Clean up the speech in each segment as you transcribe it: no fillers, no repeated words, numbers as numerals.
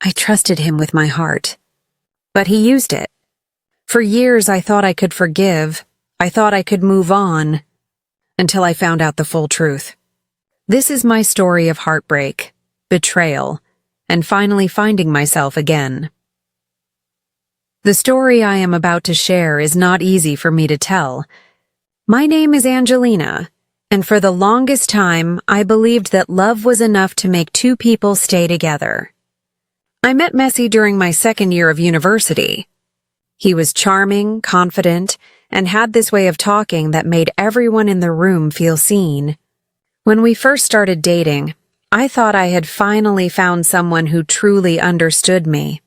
I trusted him with my heart. But he used it. For years I thought I could forgive, I thought I could move on, until I found out the full truth. This is my story of heartbreak, betrayal, and finally finding myself again. The story I am about to share is not easy for me to tell. My name is Angelina, and for the longest time, I believed that love was enough to make two people stay together. I met Messi during my second year of university. He was charming, confident, and had this way of talking that made everyone in the room feel seen. When we first started dating, I thought I had finally found someone who truly understood me.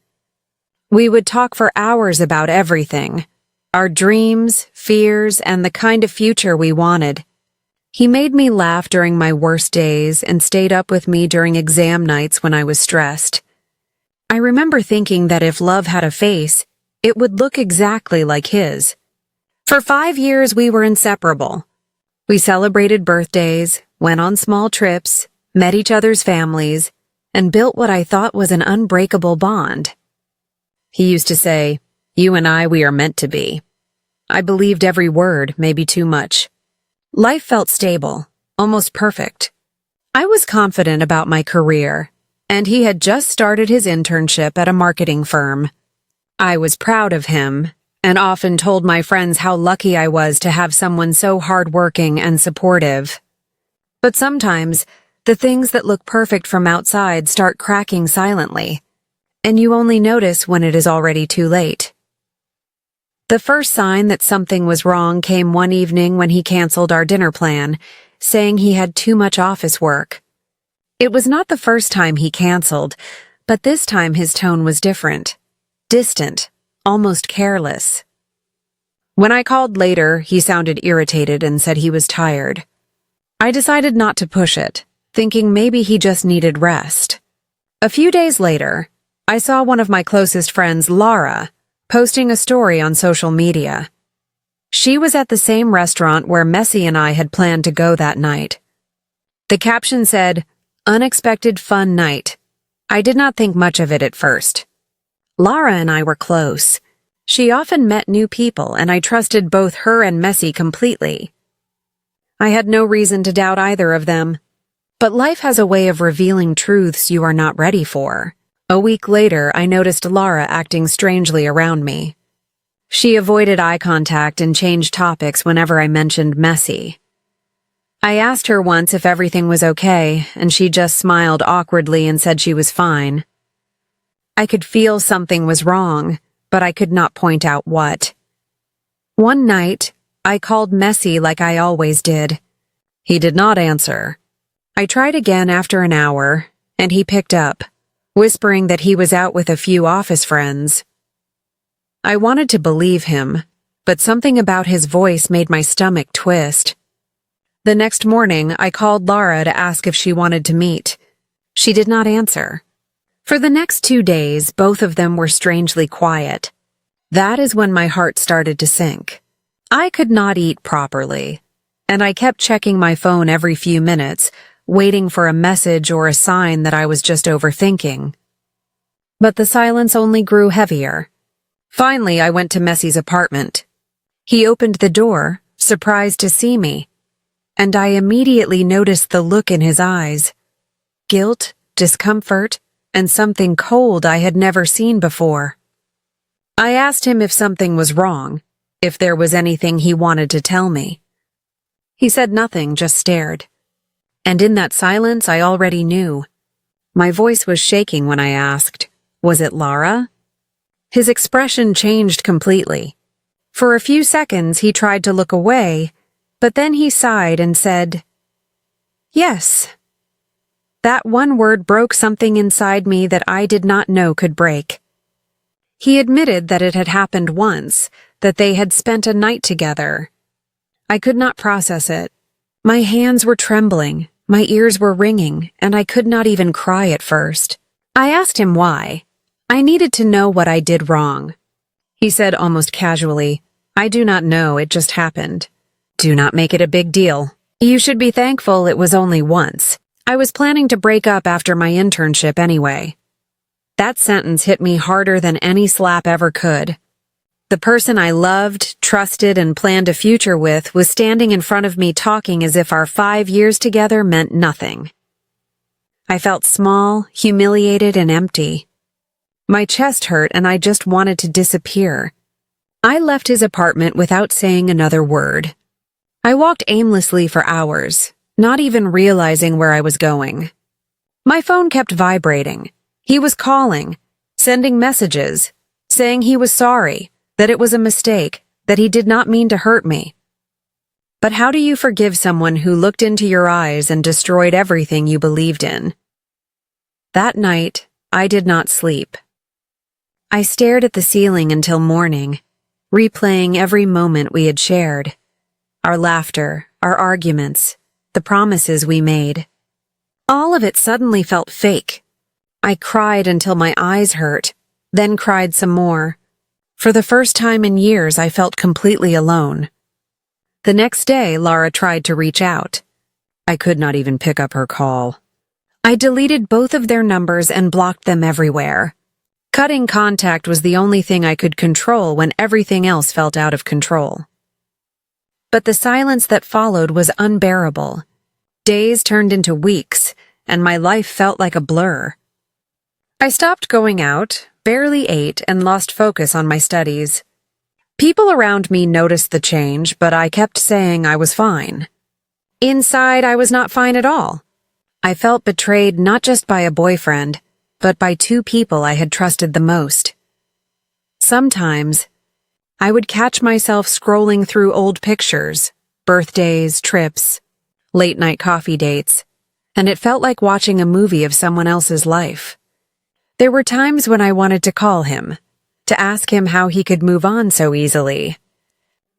We would talk for hours about everything, our dreams, fears, and the kind of future we wanted. He made me laugh during my worst days and stayed up with me during exam nights when I was stressed. I remember thinking that if love had a face, it would look exactly like his. For 5 years, we were inseparable. We celebrated birthdays, went on small trips, met each other's families, and built what I thought was an unbreakable bond. He used to say, "You and I, we are meant to be." I believed every word, maybe too much. Life felt stable, almost perfect. I was confident about my career, and he had just started his internship at a marketing firm. I was proud of him, and often told my friends how lucky I was to have someone so hardworking and supportive. But sometimes, the things that look perfect from outside start cracking silently, and you only notice when it is already too late. The first sign that something was wrong came one evening when he canceled our dinner plan, saying he had too much office work. It was not the first time he canceled, but this time his tone was different. Distant, almost careless. When I called later, he sounded irritated and said he was tired. I decided not to push it, thinking maybe he just needed rest. A few days later, I saw one of my closest friends, Laura, posting a story on social media. She was at the same restaurant where Messi and I had planned to go that night. The caption said, "Unexpected fun night." I did not think much of it at first. Laura and I were close. She often met new people, and I trusted both her and Messi completely. I had no reason to doubt either of them. But life has a way of revealing truths you are not ready for. A week later, I noticed Laura acting strangely around me. She avoided eye contact and changed topics whenever I mentioned Messi. I asked her once if everything was okay, and she just smiled awkwardly and said she was fine. I could feel something was wrong, but I could not point out what. One night, I called Messi like I always did. He did not answer. I tried again after an hour, and he picked up, whispering that he was out with a few office friends. I wanted to believe him, but something about his voice made my stomach twist. The next morning, I called Laura to ask if she wanted to meet. She did not answer. For the next 2 days, both of them were strangely quiet. That is when my heart started to sink. I could not eat properly, and I kept checking my phone every few minutes, waiting for a message or a sign that I was just overthinking. But the silence only grew heavier. Finally, I went to Messi's apartment. He opened the door, surprised to see me, and I immediately noticed the look in his eyes. Guilt, discomfort, and something cold I had never seen before. I asked him if something was wrong, if there was anything he wanted to tell me. He said nothing, just stared. And in that silence, I already knew. My voice was shaking when I asked, "Was it Lara?" His expression changed completely. For a few seconds, he tried to look away, but then he sighed and said, "Yes." That one word broke something inside me that I did not know could break. He admitted that it had happened once, that they had spent a night together. I could not process it. My hands were trembling, my ears were ringing, and I could not even cry at first. I asked him why. I needed to know what I did wrong. He said almost casually, "I do not know, it just happened. Do not make it a big deal. You should be thankful it was only once. I was planning to break up after my internship anyway." That sentence hit me harder than any slap ever could. The person I loved, trusted, and planned a future with was standing in front of me talking as if our 5 years together meant nothing. I felt small, humiliated, and empty. My chest hurt and I just wanted to disappear. I left his apartment without saying another word. I walked aimlessly for hours, not even realizing where I was going. My phone kept vibrating. He was calling, sending messages, saying he was sorry, that it was a mistake, that he did not mean to hurt me. But how do you forgive someone who looked into your eyes and destroyed everything you believed in? That night, I did not sleep. I stared at the ceiling until morning, replaying every moment we had shared. Our laughter, our arguments, the promises we made. All of it suddenly felt fake. I cried until my eyes hurt, then cried some more. For the first time in years, I felt completely alone. The next day, Lara tried to reach out. I could not even pick up her call. I deleted both of their numbers and blocked them everywhere. Cutting contact was the only thing I could control when everything else felt out of control. But the silence that followed was unbearable. Days turned into weeks, and my life felt like a blur. I stopped going out, barely ate, and lost focus on my studies. People around me noticed the change, but I kept saying I was fine. Inside, I was not fine at all. I felt betrayed not just by a boyfriend, but by 2 people I had trusted the most. Sometimes, I would catch myself scrolling through old pictures, birthdays, trips, late-night coffee dates, and it felt like watching a movie of someone else's life. There were times when I wanted to call him, to ask him how he could move on so easily.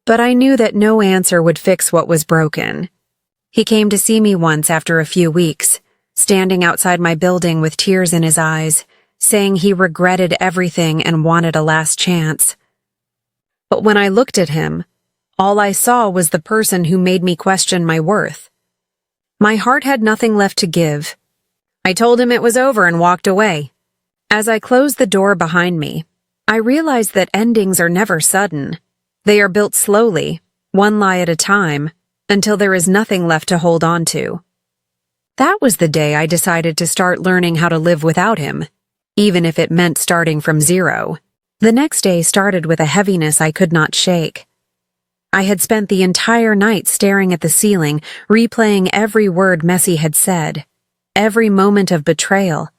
But I knew that no answer would fix what was broken. He came to see me once after a few weeks, standing outside my building with tears in his eyes, saying he regretted everything and wanted a last chance. But when I looked at him, all I saw was the person who made me question my worth. My heart had nothing left to give. I told him it was over and walked away. As I closed the door behind me, I realized that endings are never sudden. They are built slowly, one lie at a time, until there is nothing left to hold on to. That was the day I decided to start learning how to live without him, even if it meant starting from zero. The next day started with a heaviness I could not shake. I had spent the entire night staring at the ceiling, replaying every word Messi had said, every moment of betrayal,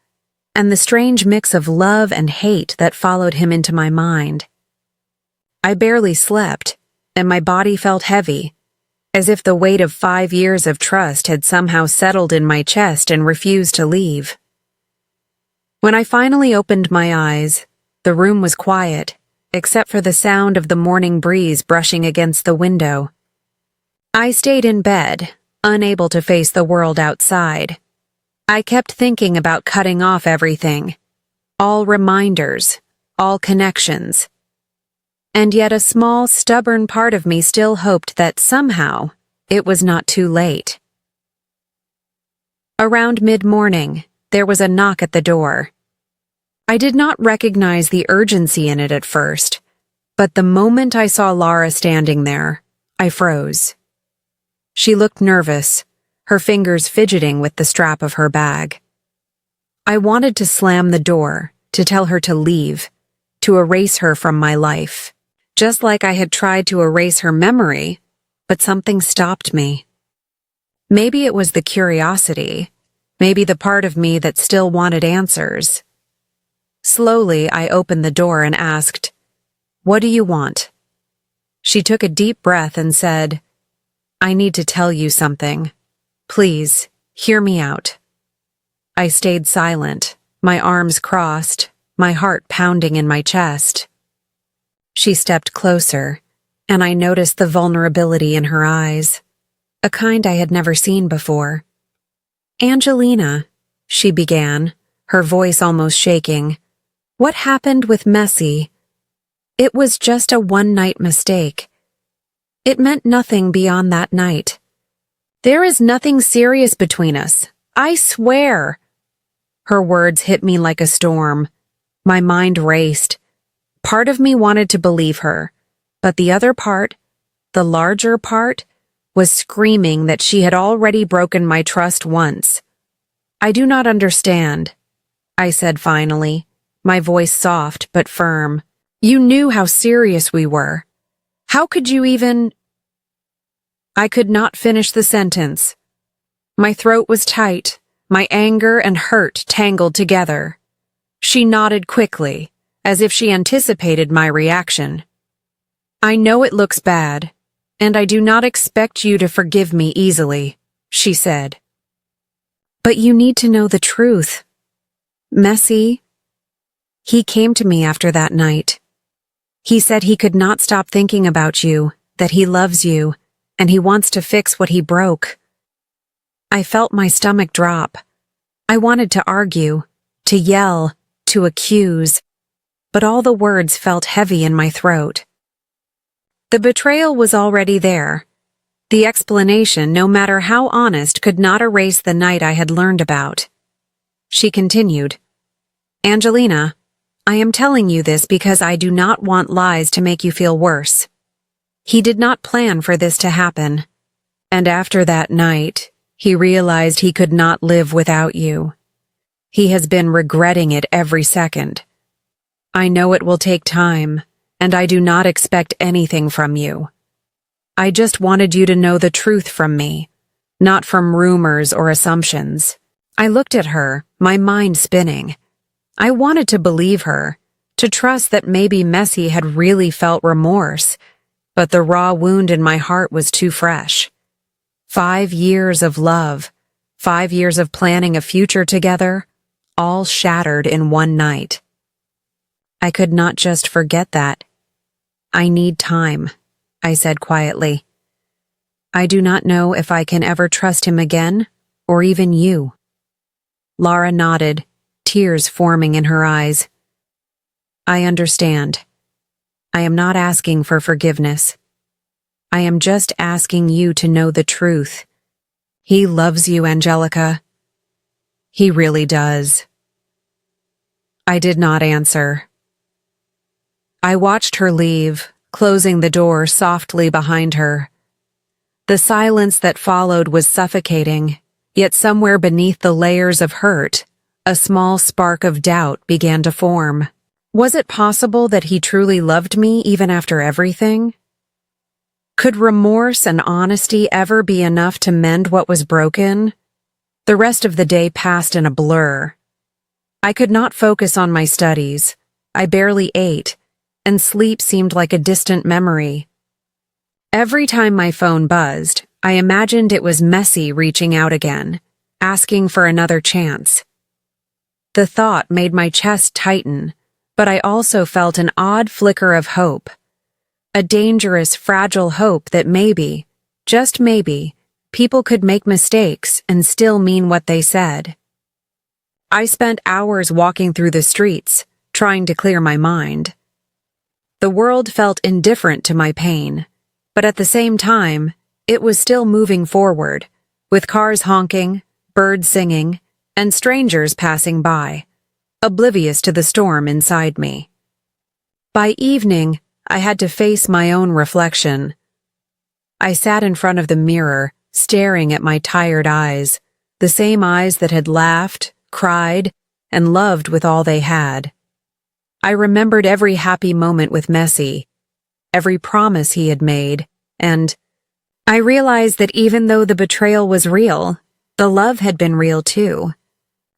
and the strange mix of love and hate that followed him into my mind. I barely slept, and my body felt heavy, as if the weight of 5 years of trust had somehow settled in my chest and refused to leave. When I finally opened my eyes, the room was quiet, except for the sound of the morning breeze brushing against the window. I stayed in bed, unable to face the world outside. I kept thinking about cutting off everything, all reminders, all connections. And yet a small, stubborn part of me still hoped that somehow it was not too late. Around mid-morning, there was a knock at the door. I did not recognize the urgency in it at first, but the moment I saw Lara standing there, I froze. She looked nervous, her fingers fidgeting with the strap of her bag. I wanted to slam the door, to tell her to leave, to erase her from my life, just like I had tried to erase her memory, but something stopped me. Maybe it was the curiosity, maybe the part of me that still wanted answers. Slowly, I opened the door and asked, "What do you want?" She took a deep breath and said, "I need to tell you something. Please, hear me out." I stayed silent, my arms crossed, my heart pounding in my chest. She stepped closer, and I noticed the vulnerability in her eyes, a kind I had never seen before. "Angelina," she began, her voice almost shaking, "what happened with Messi? It was just a one-night mistake. It meant nothing beyond that night. There is nothing serious between us. I swear." Her words hit me like a storm, My mind raced. Part of me wanted to believe her, but the other part, the larger part, was screaming that she had already broken my trust once. "I do not understand," I said finally, my voice soft but firm. "You knew how serious we were. How could you even—" I could not finish the sentence. My throat was tight, my anger and hurt tangled together. She nodded quickly, as if she anticipated my reaction. "I know it looks bad, and I do not expect you to forgive me easily," she said. "But you need to know the truth. Messi, he came to me after that night. He said he could not stop thinking about you, that he loves you, and he wants to fix what he broke." I felt my stomach drop. I wanted to argue, to yell, to accuse, but all the words felt heavy in my throat. The betrayal was already there. The explanation, no matter how honest, could not erase the night I had learned about. She continued, "Angelina, I am telling you this because I do not want lies to make you feel worse. He did not plan for this to happen. And after that night, he realized he could not live without you. He has been regretting it every second. I know it will take time, and I do not expect anything from you. I just wanted you to know the truth from me, not from rumors or assumptions." I looked at her, my mind spinning. I wanted to believe her, to trust that maybe Messi had really felt remorse, but the raw wound in my heart was too fresh. 5 years of love, 5 years of planning a future together, all shattered in one night. I could not just forget that. "I need time," I said quietly. "I do not know if I can ever trust him again, or even you." Lara nodded, tears forming in her eyes. "I understand. I am not asking for forgiveness. I am just asking you to know the truth. He loves you, Angelica. He really does." I did not answer. I watched her leave, closing the door softly behind her. The silence that followed was suffocating, yet somewhere beneath the layers of hurt, a small spark of doubt began to form. Was it possible that he truly loved me even after everything? Could remorse and honesty ever be enough to mend what was broken? The rest of the day passed in a blur. I could not focus on my studies. I barely ate, and sleep seemed like a distant memory. Every time my phone buzzed, I imagined it was Messi reaching out again, asking for another chance. The thought made my chest tighten, but I also felt an odd flicker of hope. A dangerous, fragile hope that maybe, just maybe, people could make mistakes and still mean what they said. I spent hours walking through the streets, trying to clear my mind. The world felt indifferent to my pain, but at the same time, it was still moving forward, with cars honking, birds singing, and strangers passing by, oblivious to the storm inside me. By evening, I had to face my own reflection. I sat in front of the mirror, staring at my tired eyes, the same eyes that had laughed, cried, and loved with all they had. I remembered every happy moment with Messi, every promise he had made, and I realized that even though the betrayal was real, the love had been real too.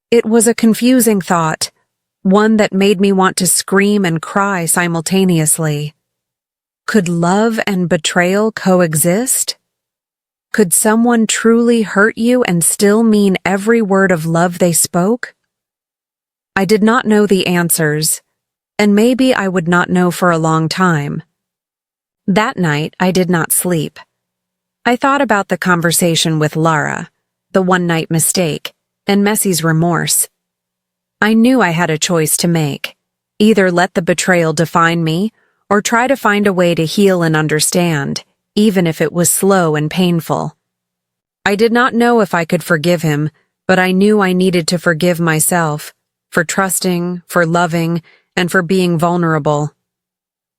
It was a confusing thought, one that made me want to scream and cry simultaneously. Could love and betrayal coexist? Could someone truly hurt you and still mean every word of love they spoke? I did not know the answers, and maybe I would not know for a long time. That night, I did not sleep. I thought about the conversation with Lara, the one-night mistake, and Messi's remorse. I knew I had a choice to make. Either let the betrayal define me, or try to find a way to heal and understand, even if it was slow and painful. I did not know if I could forgive him, but I knew I needed to forgive myself. for trusting, for loving, and for being vulnerable.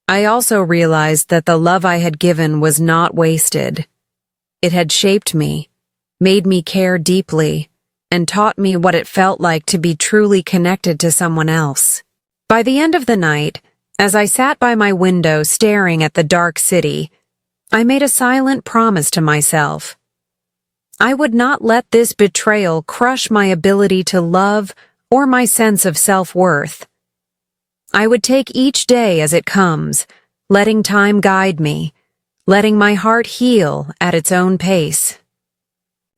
I also realized that the love I had given was not wasted. It had shaped me, made me care deeply, and taught me what it felt like to be truly connected to someone else. By the end of the night, as I sat by my window staring at the dark city, I made a silent promise to myself. I would not let this betrayal crush my ability to love or my sense of self-worth. I would take each day as it comes, letting time guide me, letting my heart heal at its own pace.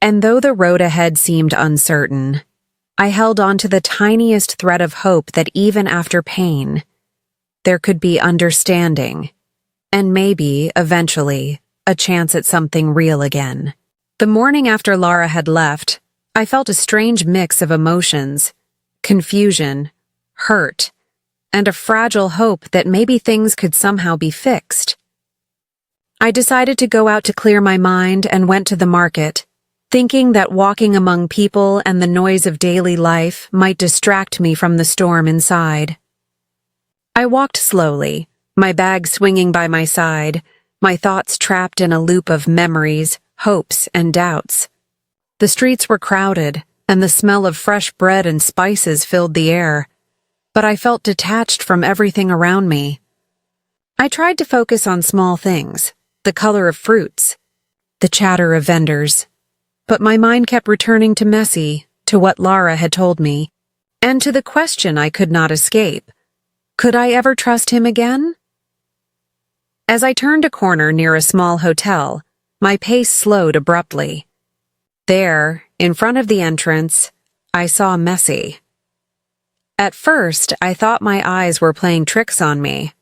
And though the road ahead seemed uncertain, I held on to the tiniest thread of hope that even after pain, there could be understanding, and maybe, eventually, a chance at something real again. The morning after Lara had left, I felt a strange mix of emotions, confusion, hurt, and a fragile hope that maybe things could somehow be fixed. I decided to go out to clear my mind and went to the market, thinking that walking among people and the noise of daily life might distract me from the storm inside. I walked slowly, my bag swinging by my side, my thoughts trapped in a loop of memories, hopes, and doubts. The streets were crowded, and the smell of fresh bread and spices filled the air, but I felt detached from everything around me. I tried to focus on small things, the color of fruits, the chatter of vendors, but my mind kept returning to Messi, to what Lara had told me, and to the question I could not escape. Could I ever trust him again? As I turned a corner near a small hotel, my pace slowed abruptly. There, in front of the entrance, I saw Messi. At first, I thought my eyes were playing tricks on me.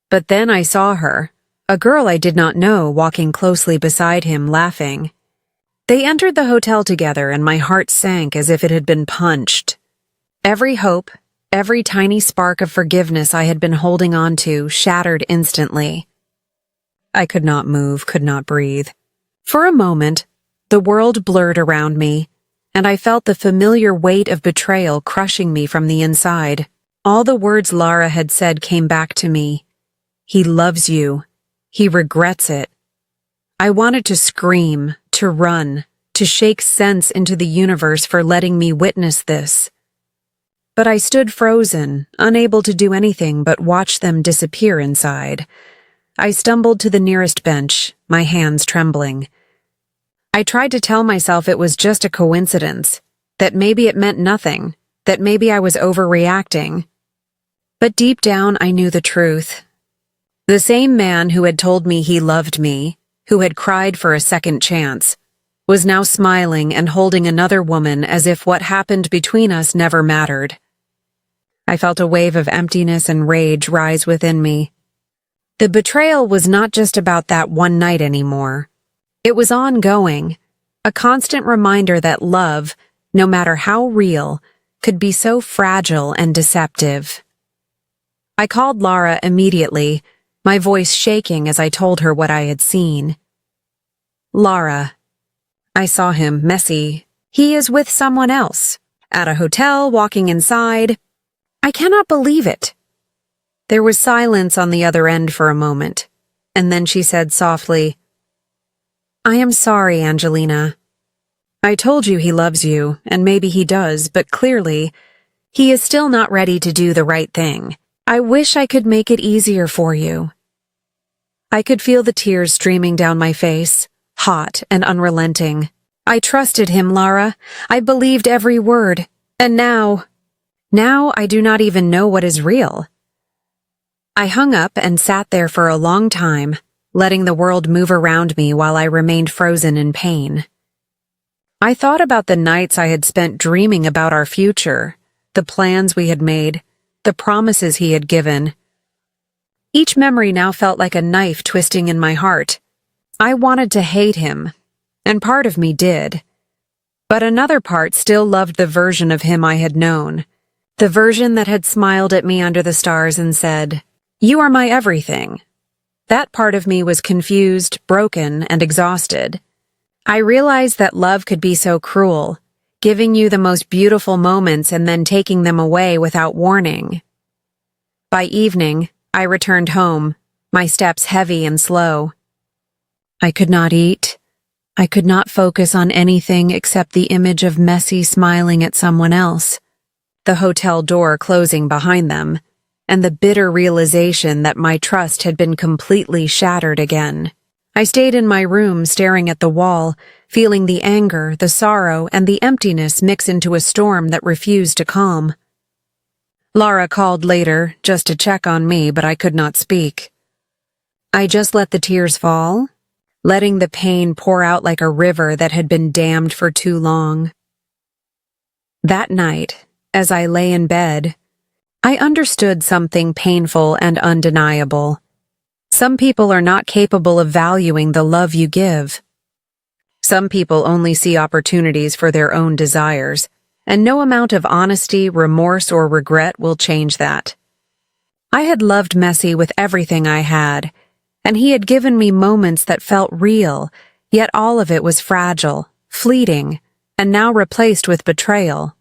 But then I saw her, a girl I did not know, walking closely beside him, laughing. They entered the hotel together, and my heart sank as if it had been punched. Every hope, every tiny spark of forgiveness I had been holding on to shattered instantly. I could not move, could not breathe. For a moment, the world blurred around me, and I felt the familiar weight of betrayal crushing me from the inside. All the words Lara had said came back to me. He loves you. He regrets it. I wanted to scream, to run, to shake sense into the universe for letting me witness this. But I stood frozen, unable to do anything but watch them disappear inside. I stumbled to the nearest bench, my hands trembling. I tried to tell myself it was just a coincidence, that maybe it meant nothing, that maybe I was overreacting. But deep down I knew the truth. The same man who had told me he loved me, who had cried for a second chance, was now smiling and holding another woman as if what happened between us never mattered. I felt a wave of emptiness and rage rise within me. The betrayal was not just about that one night anymore. It was ongoing, a constant reminder that love, no matter how real, could be so fragile and deceptive. I called Lara immediately, my voice shaking as I told her what I had seen. Lara. I saw him, Messi. He is with someone else, at a hotel, walking inside. I cannot believe it. There was silence on the other end for a moment, and then she said softly, I am sorry, Angelina. I told you he loves you, and maybe he does, but clearly, he is still not ready to do the right thing. I wish I could make it easier for you. I could feel the tears streaming down my face, hot and unrelenting. I trusted him, Lara. I believed every word. And now I do not even know what is real. I hung up and sat there for a long time, letting the world move around me while I remained frozen in pain. I thought about the nights I had spent dreaming about our future, the plans we had made, the promises he had given. Each memory now felt like a knife twisting in my heart. I wanted to hate him, and part of me did. But another part still loved the version of him I had known, the version that had smiled at me under the stars and said, "You are my everything." That part of me was confused, broken, and exhausted. I realized that love could be so cruel, giving you the most beautiful moments and then taking them away without warning. By evening, I returned home, my steps heavy and slow. I could not eat. I could not focus on anything except the image of Messi smiling at someone else, the hotel door closing behind them, and the bitter realization that my trust had been completely shattered again. I stayed in my room staring at the wall, feeling the anger, the sorrow, and the emptiness mix into a storm that refused to calm. Lara called later, just to check on me, but I could not speak. I just let the tears fall, letting the pain pour out like a river that had been dammed for too long. That night, as I lay in bed, I understood something painful and undeniable. Some people are not capable of valuing the love you give. Some people only see opportunities for their own desires, and no amount of honesty, remorse, or regret will change that. I had loved Messi with everything I had, and he had given me moments that felt real, yet all of it was fragile, fleeting, and now replaced with betrayal.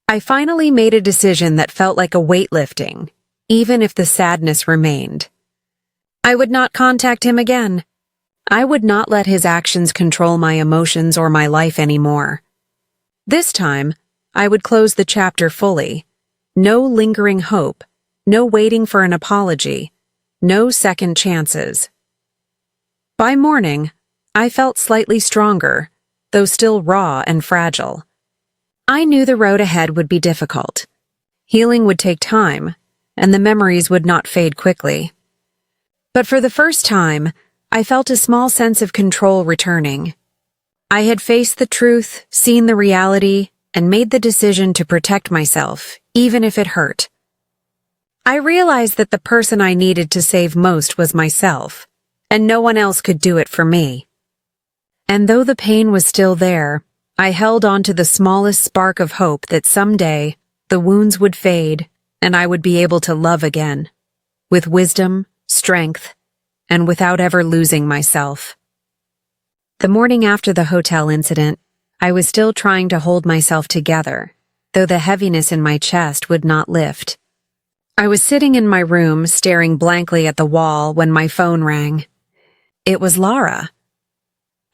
I finally made a decision that felt like a weight lifting, even if the sadness remained. I would not contact him again. I would not let his actions control my emotions or my life anymore. This time, I would close the chapter fully. No lingering hope, no waiting for an apology, no second chances. By morning, I felt slightly stronger, though still raw and fragile. I knew the road ahead would be difficult. Healing would take time, and the memories would not fade quickly. But for the first time, I felt a small sense of control returning. I had faced the truth, seen the reality, and made the decision to protect myself, even if it hurt. I realized that the person I needed to save most was myself, and no one else could do it for me. And though the pain was still there, I held on to the smallest spark of hope that someday the wounds would fade and I would be able to love again, with wisdom, strength, and without ever losing myself. The morning after the hotel incident, I was still trying to hold myself together, though the heaviness in my chest would not lift. I was sitting in my room, staring blankly at the wall when my phone rang. It was Lara.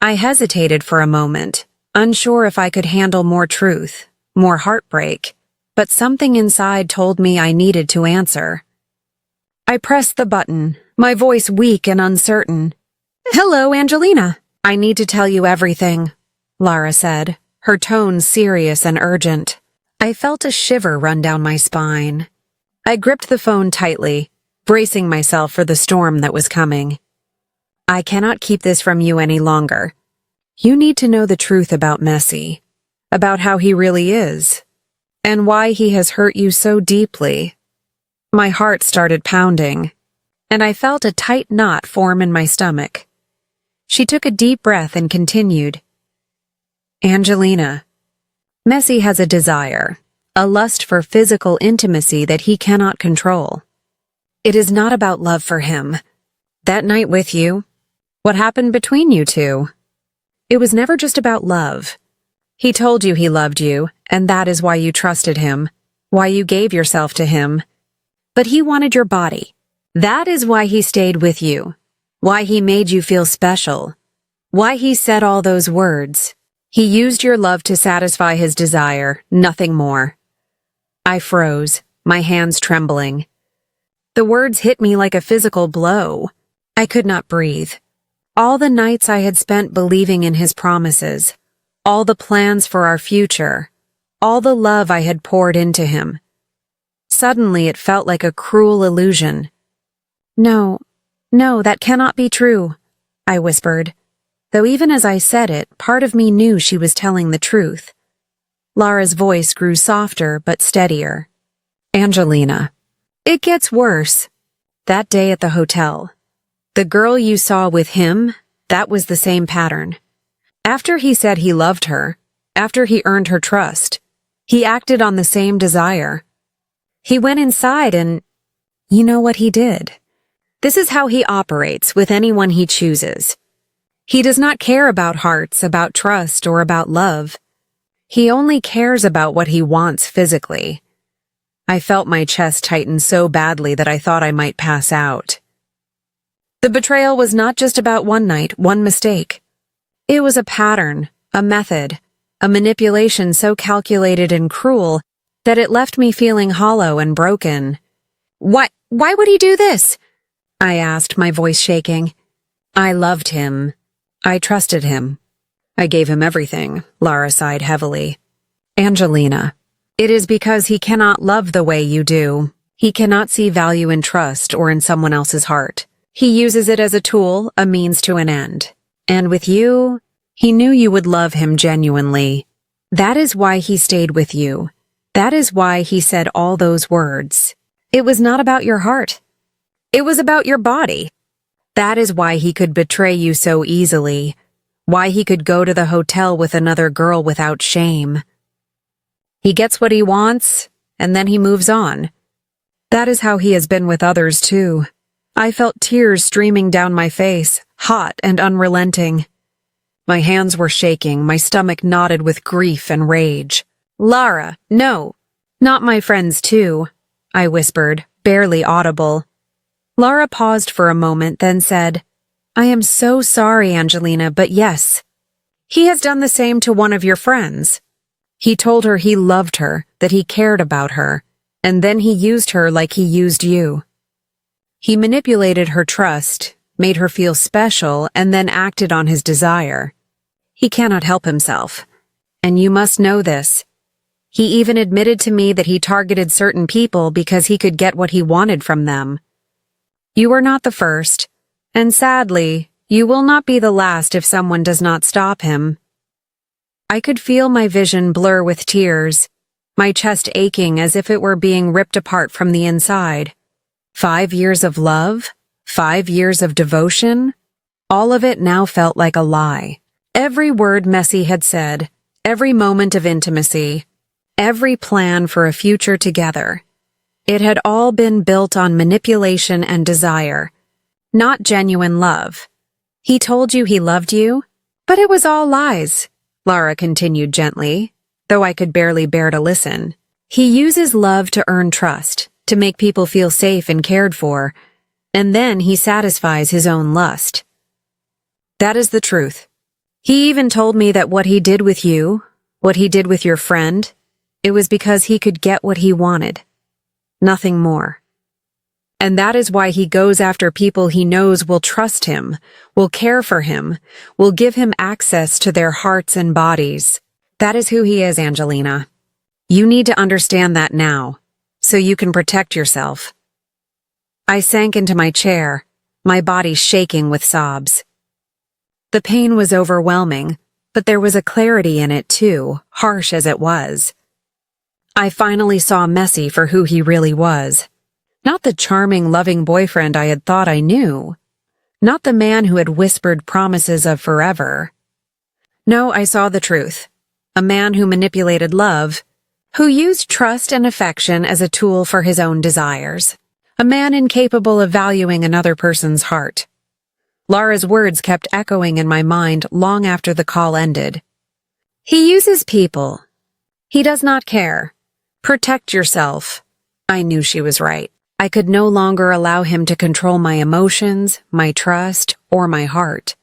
I hesitated for a moment, unsure if I could handle more truth, more heartbreak, but something inside told me I needed to answer. I pressed the button, my voice weak and uncertain. "Hello, Angelina. I need to tell you everything," Lara said, her tone serious and urgent. I felt a shiver run down my spine. I gripped the phone tightly, bracing myself for the storm that was coming. "I cannot keep this from you any longer. You need to know the truth about Messi, about how he really is, and why he has hurt you so deeply." My heart started pounding, and I felt a tight knot form in my stomach. She took a deep breath and continued. "Angelina, Messi has a desire, a lust for physical intimacy that he cannot control. It is not about love for him. That night with you, what happened between you two? It was never just about love. He told you he loved you, and that is why you trusted him, why you gave yourself to him. But he wanted your body. That is why he stayed with you, why he made you feel special, why he said all those words. He used your love to satisfy his desire, nothing more." I froze, my hands trembling. The words hit me like a physical blow. I could not breathe. All the nights I had spent believing in his promises, all the plans for our future, all the love I had poured into him. Suddenly it felt like a cruel illusion. No, that cannot be true," I whispered, though even as I said it, part of me knew she was telling the truth. Lara's voice grew softer but steadier. "Angelina, it gets worse. That day at the hotel, the girl you saw with him, that was the same pattern. After he said he loved her, after he earned her trust, he acted on the same desire. He went inside and you know what he did. This is how he operates with anyone he chooses. He does not care about hearts, about trust, or about love. He only cares about what he wants physically. I felt my chest tighten so badly that I thought I might pass out. The betrayal was not just about one night, one mistake. It was a pattern, a method, a manipulation so calculated and cruel that it left me feeling hollow and broken. Why would he do this? I asked, my voice shaking. I loved him. I trusted him. I gave him everything, Lara sighed heavily. Angelina, it is because he cannot love the way you do. He cannot see value in trust or in someone else's heart. He uses it as a tool, a means to an end. And with you, he knew you would love him genuinely. That is why he stayed with you. That is why he said all those words. It was not about your heart. It was about your body. That is why he could betray you so easily. Why he could go to the hotel with another girl without shame. He gets what he wants, and then he moves on. That is how he has been with others, too. I felt tears streaming down my face, hot and unrelenting. My hands were shaking, my stomach knotted with grief and rage. Lara, no. Not my friends, too, I whispered, barely audible. Lara paused for a moment, then said, I am so sorry, Angelina, but yes. He has done the same to one of your friends. He told her he loved her, that he cared about her, and then he used her like he used you. He manipulated her trust, made her feel special, and then acted on his desire. He cannot help himself. And you must know this. He even admitted to me that he targeted certain people because he could get what he wanted from them. You are not the first, and sadly, you will not be the last if someone does not stop him. I could feel my vision blur with tears, my chest aching as if it were being ripped apart from the inside. 5 years of love, 5 years of devotion, all of it now felt like a lie. Every word Messi had said, every moment of intimacy, every plan for a future together. It had all been built on manipulation and desire, not genuine love. He told you he loved you, but it was all lies, Lara continued gently, though I could barely bear to listen. He uses love to earn trust, to make people feel safe and cared for, and then he satisfies his own lust. That is the truth. He even told me that what he did with you, what he did with your friend, it was because he could get what he wanted. Nothing more. And that is why he goes after people he knows will trust him, will care for him, will give him access to their hearts and bodies. That is who he is, Angelina. You need to understand that now, so you can protect yourself. I sank into my chair, my body shaking with sobs. The pain was overwhelming, but there was a clarity in it too, harsh as it was. I finally saw Messi for who he really was. Not the charming, loving boyfriend I had thought I knew. Not the man who had whispered promises of forever. No, I saw the truth. A man who manipulated love, who used trust and affection as a tool for his own desires. A man incapable of valuing another person's heart. Lara's words kept echoing in my mind long after the call ended. He uses people. He does not care. Protect yourself. I knew she was right. I could no longer allow him to control my emotions, my trust, or my heart.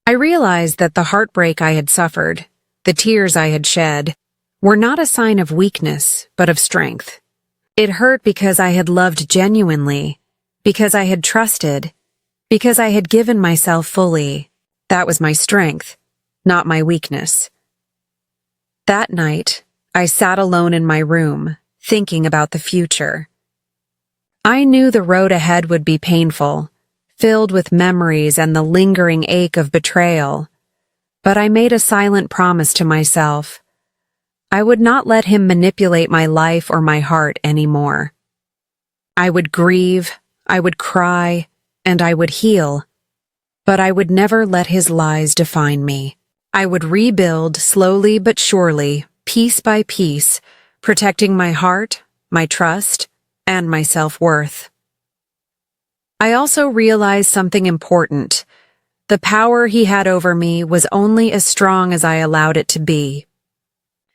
I realized that the heartbreak I had suffered, the tears I had shed, were not a sign of weakness, but of strength. It hurt because I had loved genuinely, because I had trusted, because I had given myself fully. That was my strength, not my weakness. That night, I sat alone in my room, thinking about the future. I knew the road ahead would be painful, filled with memories and the lingering ache of betrayal. But I made a silent promise to myself. I would not let him manipulate my life or my heart anymore. I would grieve, I would cry, and I would heal. But I would never let his lies define me. I would rebuild slowly but surely, piece by piece, protecting my heart, my trust, and my self-worth. I also realized something important. The power he had over me was only as strong as I allowed it to be.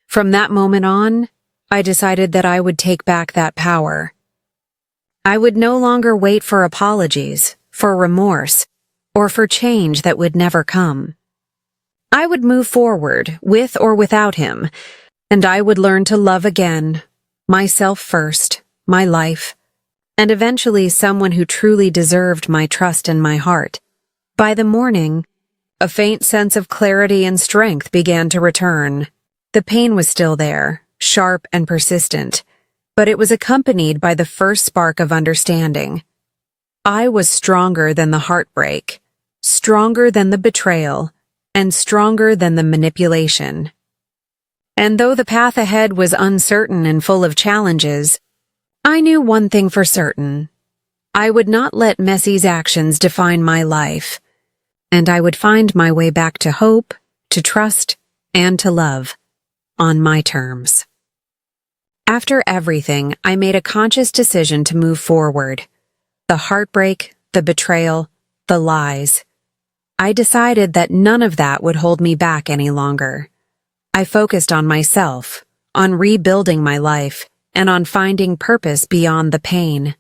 From that moment on, I decided that I would take back that power. I would no longer wait for apologies, for remorse, or for change that would never come. I would move forward, with or without him, and I would learn to love again, myself first, my life, and eventually someone who truly deserved my trust and my heart. By the morning, a faint sense of clarity and strength began to return. The pain was still there, sharp and persistent, but it was accompanied by the first spark of understanding. I was stronger than the heartbreak, stronger than the betrayal, and stronger than the manipulation. And though the path ahead was uncertain and full of challenges, I knew one thing for certain. I would not let Messy's actions define my life, and I would find my way back to hope, to trust, and to love, on my terms. After everything, I made a conscious decision to move forward. The heartbreak, the betrayal, the lies. I decided that none of that would hold me back any longer. I focused on myself, on rebuilding my life, and on finding purpose beyond the pain.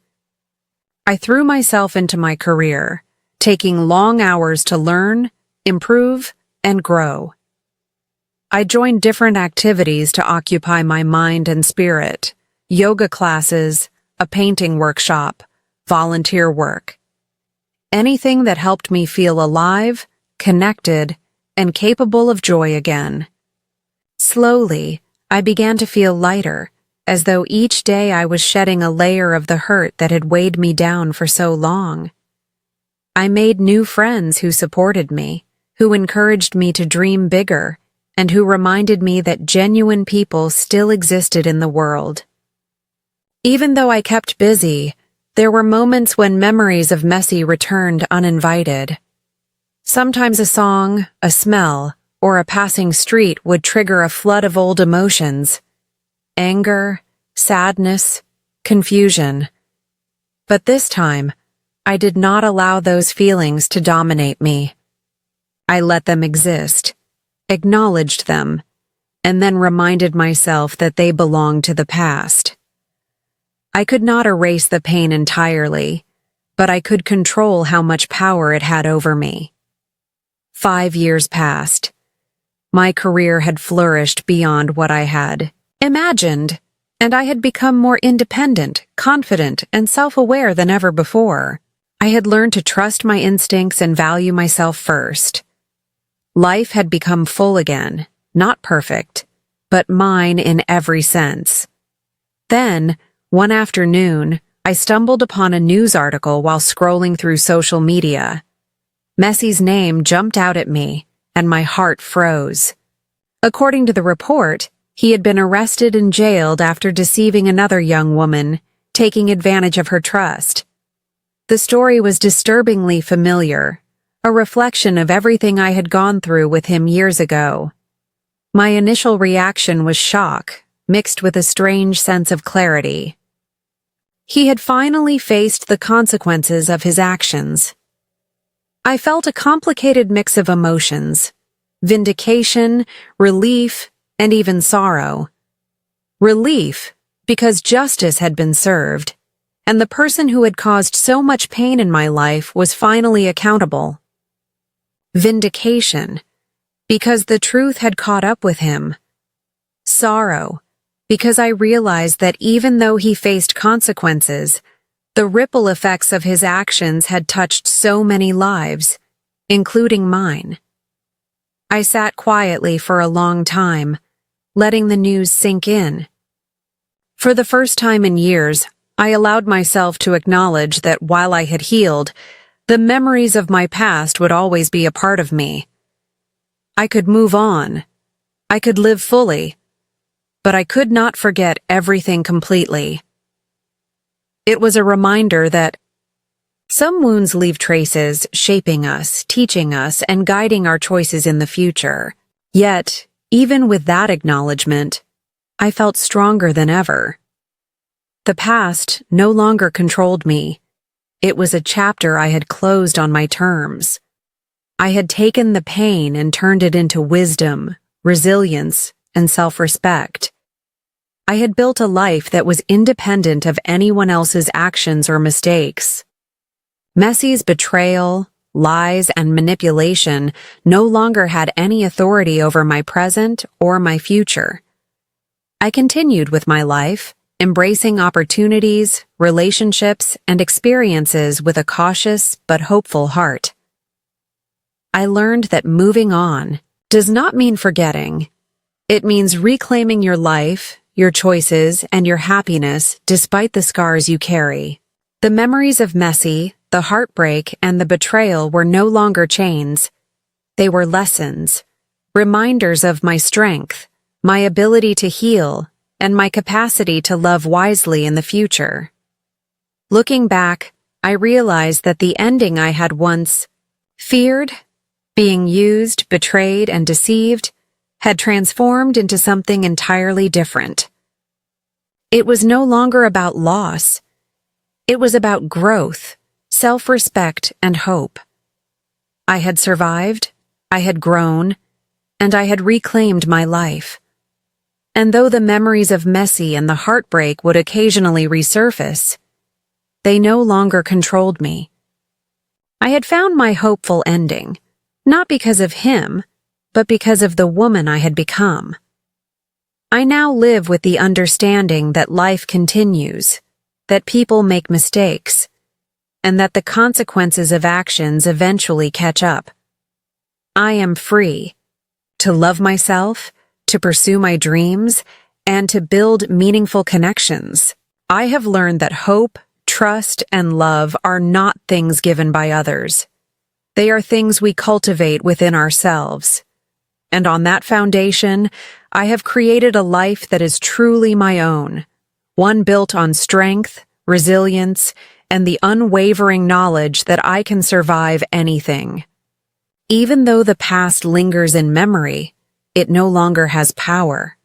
I threw myself into my career, taking long hours to learn, improve, and grow. I joined different activities to occupy my mind and spirit: yoga classes, a painting workshop, volunteer work. Anything that helped me feel alive, connected, and capable of joy again. Slowly, I began to feel lighter, as though each day I was shedding a layer of the hurt that had weighed me down for so long. I made new friends who supported me, who encouraged me to dream bigger, and who reminded me that genuine people still existed in the world. Even though I kept busy, there were moments when memories of Messy returned uninvited. Sometimes a song, a smell, or a passing street would trigger a flood of old emotions: anger, sadness, confusion. But this time, I did not allow those feelings to dominate me. I let them exist, acknowledged them, and then reminded myself that they belonged to the past. I could not erase the pain entirely, but I could control how much power it had over me. 5 years passed. My career had flourished beyond what I had imagined, and I had become more independent, confident, and self-aware than ever before. I had learned to trust my instincts and value myself first. Life had become full again, not perfect, but mine in every sense. Then, one afternoon, I stumbled upon a news article while scrolling through social media. Messy's name jumped out at me, and my heart froze. According to the report, he had been arrested and jailed after deceiving another young woman, taking advantage of her trust. The story was disturbingly familiar, a reflection of everything I had gone through with him years ago. My initial reaction was shock, mixed with a strange sense of clarity. He had finally faced the consequences of his actions. I felt a complicated mix of emotions: vindication, relief, and even sorrow. Relief, because justice had been served, and the person who had caused so much pain in my life was finally accountable. Vindication, because the truth had caught up with him. Sorrow, because I realized that even though he faced consequences, the ripple effects of his actions had touched so many lives, including mine. I sat quietly for a long time, letting the news sink in. For the first time in years, I allowed myself to acknowledge that while I had healed, the memories of my past would always be a part of me. I could move on. I could live fully. But I could not forget everything completely. It was a reminder that some wounds leave traces, shaping us, teaching us, and guiding our choices in the future. Yet, even with that acknowledgement, I felt stronger than ever. The past no longer controlled me. It was a chapter I had closed on my terms. I had taken the pain and turned it into wisdom, resilience, and self-respect. I had built a life that was independent of anyone else's actions or mistakes. Messy's betrayal, lies, and manipulation no longer had any authority over my present or my future. I continued with my life, embracing opportunities, relationships, and experiences with a cautious but hopeful heart. I learned that moving on does not mean forgetting. It means reclaiming your life, your choices, and your happiness despite the scars you carry. The memories of Messy, the heartbreak, and the betrayal were no longer chains. They were lessons, reminders of my strength, my ability to heal, and my capacity to love wisely in the future. Looking back, I realized that the ending I had once feared, being used, betrayed, and deceived, had transformed into something entirely different. It was no longer about loss. It was about growth, self-respect, and hope. I had survived, I had grown, and I had reclaimed my life. And though the memories of Messy and the heartbreak would occasionally resurface, they no longer controlled me. I had found my hopeful ending, not because of him, but because of the woman I had become. I now live with the understanding that life continues, that people make mistakes, and that the consequences of actions eventually catch up. I am free to love myself, to pursue my dreams, and to build meaningful connections. I have learned that hope, trust, and love are not things given by others. They are things we cultivate within ourselves. And on that foundation, I have created a life that is truly my own, one built on strength, resilience, and the unwavering knowledge that I can survive anything. Even though the past lingers in memory, it no longer has power.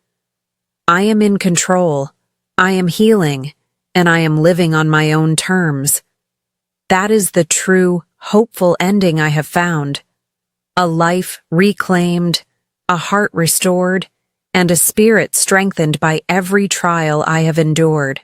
I am in control, I am healing, and I am living on my own terms. That is the true, hopeful ending I have found. A life reclaimed, a heart restored, and a spirit strengthened by every trial I have endured.